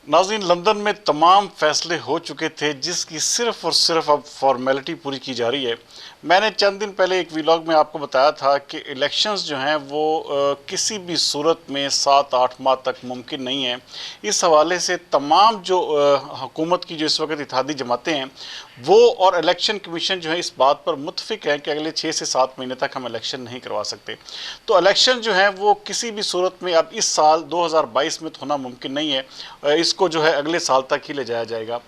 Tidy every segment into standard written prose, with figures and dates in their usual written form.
नाज़रीन, लंदन में तमाम फैसले हो चुके थे जिसकी सिर्फ और सिर्फ अब फॉर्मेलिटी पूरी की जा रही है। मैंने चंद दिन पहले एक व्लॉग में आपको बताया था कि इलेक्शंस जो हैं वो किसी भी सूरत में 7-8 माह तक मुमकिन नहीं है। इस हवाले से तमाम जो हुकूमत की जो इस वक्त इत्तेहादी जमातें हैं वो और इलेक्शन कमीशन जो है इस बात पर मुत्फिक है कि अगले 6 से 7 महीने तक हम इलेक्शन नहीं करवा सकते। तो इलेक्शन जो है वो किसी भी सूरत में अब इस साल 2022 में तो होना मुमकिन नहीं है, इसको जो है अगले साल तक ही ले जाया जाएगा।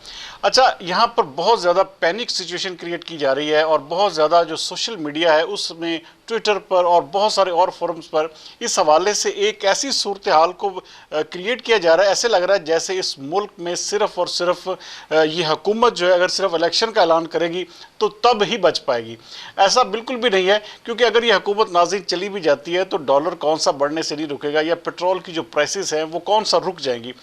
अच्छा, यहाँ पर बहुत ज़्यादा पैनिक सिचुएशन क्रिएट की जा रही है और बहुत ज़्यादा जो सोशल मीडिया है उसमें, ट्विटर पर और बहुत सारे और फोरम्स पर इस हवाले से एक ऐसी सूरत हाल को क्रिएट किया जा रहा है, ऐसे लग रहा है जैसे इस मुल्क में सिर्फ और सिर्फ ये हुकूमत जो है अगर सिर्फ इलेक्शन का ऐलान करेगी तो तब ही बच पाएगी। ऐसा बिल्कुल भी नहीं है, क्योंकि अगर ये हुकूमत नाज़रीन चली भी जाती है तो डॉलर कौन सा बढ़ने से नहीं रुकेगा या पेट्रोल की जो प्राइसेस हैं वो कौन सा रुक जाएंगी।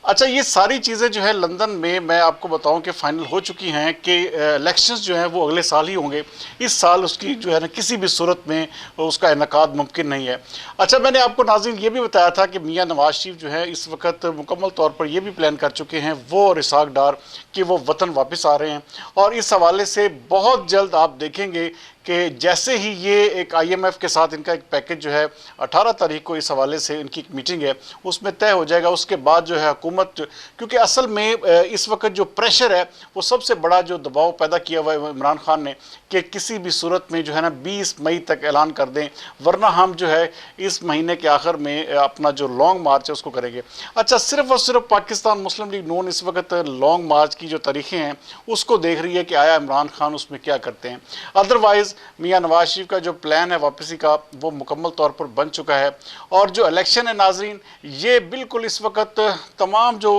अच्छा, ये सारी चीज़ें जो है लंदन में मैं आपको बताऊं कि फाइनल हो चुकी हैं कि इलेक्शंस जो हैं वो अगले साल ही होंगे। इस साल उसकी जो है ना किसी भी सूरत में उसका इनेकाद मुमकिन नहीं है। अच्छा, मैंने आपको नाज़रीन ये भी बताया था कि मियाँ नवाज शरीफ जो है इस वक्त मुकम्मल तौर पर यह भी प्लान कर चुके हैं, वो और इसहाक डार, कि वो वतन वापस आ रहे हैं। और इस हवाले से बहुत जल्द आप देखेंगे कि जैसे ही ये एक IMF के साथ इनका एक पैकेज जो है 18 तारीख को इस हवाले से इनकी एक मीटिंग है उसमें तय हो जाएगा। उसके बाद जो है हुकूमत, क्योंकि असल में इस वक्त जो प्रेशर है वो सबसे बड़ा जो दबाव पैदा किया हुआ है इमरान खान ने कि किसी भी सूरत में जो है ना 20 मई तक ऐलान कर दें, वरना हम जो है इस महीने के आखिर में अपना जो लॉन्ग मार्च है उसको करेंगे। अच्छा, सिर्फ और सिर्फ पाकिस्तान मुस्लिम लीग नून इस वक्त लॉन्ग मार्च की जो तारीखें हैं उसको देख रही है कि आया इमरान खान उसमें क्या करते हैं। अदरवाइज़ मियाँ नवाज शरीफ का जो प्लान है वापसी का वो मुकम्मल तौर पर बन चुका है। और जो इलेक्शन है नाजरीन, ये बिल्कुल इस वक्त तमाम जो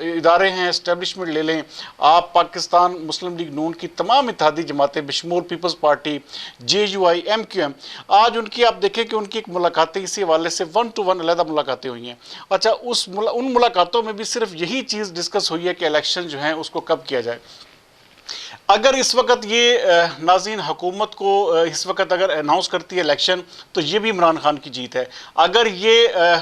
इदारे हैं, इस्टेब्लिशमेंट ले लें आप, पाकिस्तान मुस्लिम लीग नून की तमाम इत्तेहादी जमातें बशमूल पीपल्स पार्टी, JUI, MQM, आज उनकी आप देखें कि उनकी एक मुलाकातें इसी हवाले से 1 to 1 अलहदा मुलाकातें हुई हैं। अच्छा, उन मुलाकातों में भी सिर्फ यही चीज़ डिस्कस हुई है कि इलेक्शन जो है उसको कब किया जाए। अगर इस वक्त ये नाज़रीन हुकूमत को इस वक्त अगर अनाउंस करती है इलेक्शन तो ये भी इमरान खान की जीत है। अगर ये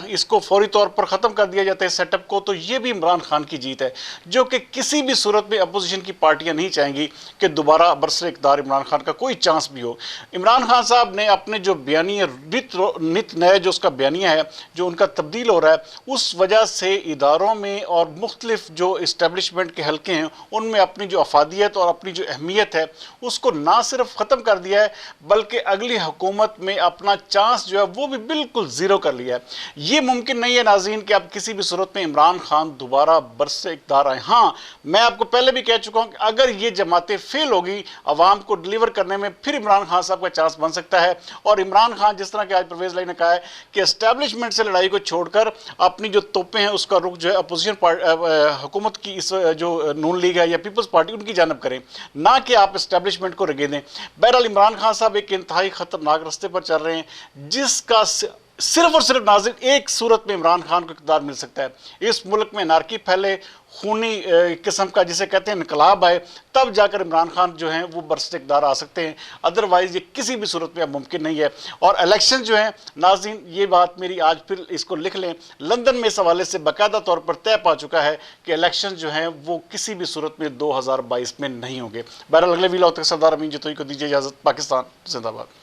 इसको फौरी तौर पर ख़त्म कर दिया जाता है सेटअप को तो ये भी इमरान खान की जीत है, जो कि किसी भी सूरत में अपोजिशन की पार्टियां नहीं चाहेंगी कि दोबारा बरसर इक़्तिदार इमरान खान का कोई चांस भी हो। इमरान खान साहब ने अपने जो बयानिया नित नया जो उसका बयानिया है जो उनका तब्दील हो रहा है, उस वजह से इदारों में और मुख्तलिफ जो इस्टेब्लिशमेंट के हल्के हैं उनमें अपनी जो अफादियत और अपनी जो अहमियत है उसको ना सिर्फ ख़त्म कर दिया है बल्कि अगली हुकूमत में अपना चांस जो है वो भी बिल्कुल ज़ीरो कर लिया है। ये मुमकिन नहीं है नाज़रीन कि अब किसी भी सूरत में इमरान खान दोबारा बरसे इक़्तिदार आए। हाँ, मैं आपको पहले भी कह चुका हूँ कि अगर ये जमातें फेल होगी अवाम को डिलीवर करने में, फिर इमरान खान साहब का चांस बन सकता है। और इमरान खान जिस तरह के आज परवेज़ लाई ने कहा है कि एस्टैब्लिशमेंट से लड़ाई को छोड़कर अपनी जो तोपें हैं उसका रुख जो है अपोजिशन हुकूमत की इस जो नून लीग है या पीपल्स पार्टी उनकी जानब करें, ना कि आप एस्टैब्लिशमेंट को रगे दें। बहरहाल इमरान खान साहब एक इंतहाई खतरनाक रास्ते पर चल रहे हैं जिसका सिर्फ और सिर्फ नाज़रीन एक सूरत में इमरान खान को इक़्तिदार मिल सकता है। इस मुल्क में नारकी फैले, खूनी किस्म का जिसे कहते हैं इनकलाब आए, तब जाकर इमरान खान जो हैं वो बरसते इक़्तिदार आ सकते हैं। अदरवाइज़ ये किसी भी सूरत में अब मुमकिन नहीं है। और इलेक्शन जो है नाज़रीन, ये बात मेरी आज फिर इसको लिख लें, लंदन में इस हवाले से बाकायदा तौर पर तय पा चुका है कि इलेक्शन जो हैं वो किसी भी सूरत में 2022 में नहीं होंगे। बहरहाल अगले वीडियो तक सरदार अमीन जतोई को दीजिए इजाज़त। पाकिस्तान जिंदाबाद।